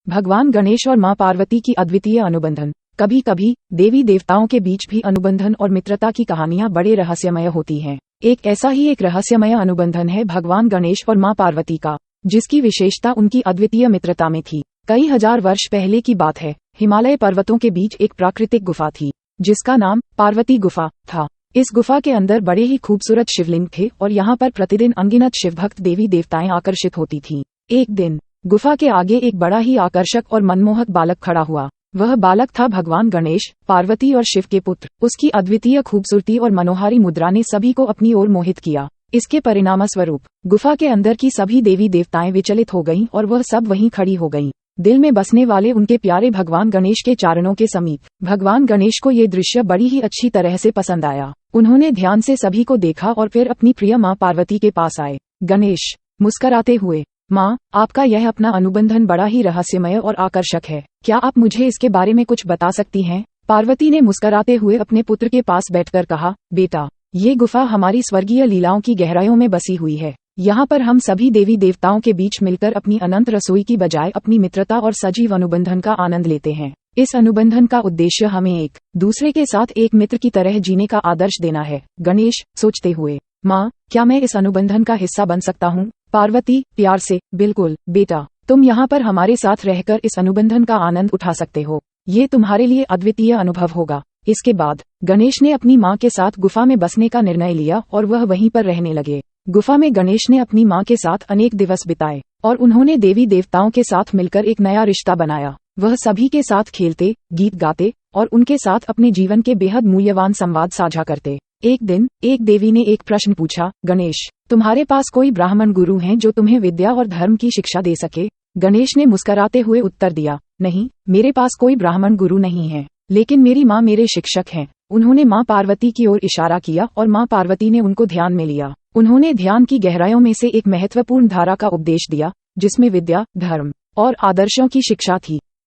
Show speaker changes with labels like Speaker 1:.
Speaker 1: भगवान गणेश और मां पार्वती की अद्वितीय अनुबंधन। कभी कभी देवी देवताओं के बीच भी अनुबंधन और मित्रता की कहानियां बड़े रहस्यमय होती हैं। एक ऐसा ही एक रहस्यमय अनुबंधन है भगवान गणेश और मां पार्वती का, जिसकी विशेषता उनकी अद्वितीय मित्रता में थी। कई हजार वर्ष पहले की बात है। हिमालय पर्वतों के बीच एक प्राकृतिक गुफा थी, जिसका नाम पार्वती गुफा था। इस गुफा के अंदर बड़े ही खूबसूरत शिवलिंग थे और यहाँ पर प्रतिदिन अनगिनत शिवभक्त देवी देवताएं आकर्षित होती थीं। एक दिन गुफा के आगे एक बड़ा ही आकर्षक और मनमोहक बालक खड़ा हुआ। वह बालक था भगवान गणेश, पार्वती और शिव के पुत्र। उसकी अद्वितीय खूबसूरती और मनोहारी मुद्रा ने सभी को अपनी ओर मोहित किया। इसके परिणामस्वरूप गुफा के अंदर की सभी देवी देवताएं विचलित हो गईं और वह सब वहीं खड़ी हो गईं, दिल में बसने वाले उनके प्यारे भगवान गणेश के चरणों के समीप। भगवान गणेश को ये दृश्य बड़ी ही अच्छी तरह से पसंद आया। उन्होंने ध्यान से सभी को देखा और फिर अपनी प्रिय मां पार्वती के पास आए। गणेश मुस्कराते हुए, मां, आपका यह अपना अनुबंधन बड़ा ही रहस्यमय और आकर्षक है। क्या आप मुझे इसके बारे में कुछ बता सकती हैं? पार्वती ने मुस्कराते हुए अपने पुत्र के पास बैठकर कहा, बेटा, ये गुफा हमारी स्वर्गीय लीलाओं की गहराइयों में बसी हुई है। यहाँ पर हम सभी देवी देवताओं के बीच मिलकर अपनी अनंत रसोई की बजाय अपनी मित्रता और सजीव अनुबंधन का आनंद लेते हैं। इस अनुबंधन का उद्देश्य हमें एक दूसरे के साथ एक मित्र की तरह जीने का आदर्श देना है। गणेश सोचते हुए, माँ, क्या मैं इस अनुबंधन का हिस्सा बन सकता हूँ? पार्वती प्यार से, बिल्कुल बेटा, तुम यहाँ पर हमारे साथ रहकर इस अनुबंधन का आनंद उठा सकते हो। ये तुम्हारे लिए अद्वितीय अनुभव होगा। इसके बाद गणेश ने अपनी माँ के साथ गुफा में बसने का निर्णय लिया और वह वहीं पर रहने लगे। गुफा में गणेश ने अपनी माँ के साथ अनेक दिवस बिताए और उन्होंने देवी देवताओं के साथ मिलकर एक नया रिश्ता बनाया। वह सभी के साथ खेलते, गीत गाते और उनके साथ अपने जीवन के बेहद मूल्यवान संवाद साझा करते। एक दिन एक देवी ने एक प्रश्न पूछा, गणेश, तुम्हारे पास कोई ब्राह्मण गुरु हैं जो तुम्हें विद्या और धर्म की शिक्षा दे सके? गणेश ने मुस्कुराते हुए उत्तर दिया, नहीं, मेरे पास कोई ब्राह्मण गुरु नहीं है, लेकिन मेरी माँ मेरे शिक्षक हैं। उन्होंने माँ पार्वती की ओर इशारा किया और माँ पार्वती ने उनको ध्यान में लिया। उन्होंने ध्यान की गहराइयों में से एक महत्वपूर्ण धारा का उपदेश दिया, जिसमें विद्या, धर्म और आदर्शों की शिक्षा थी।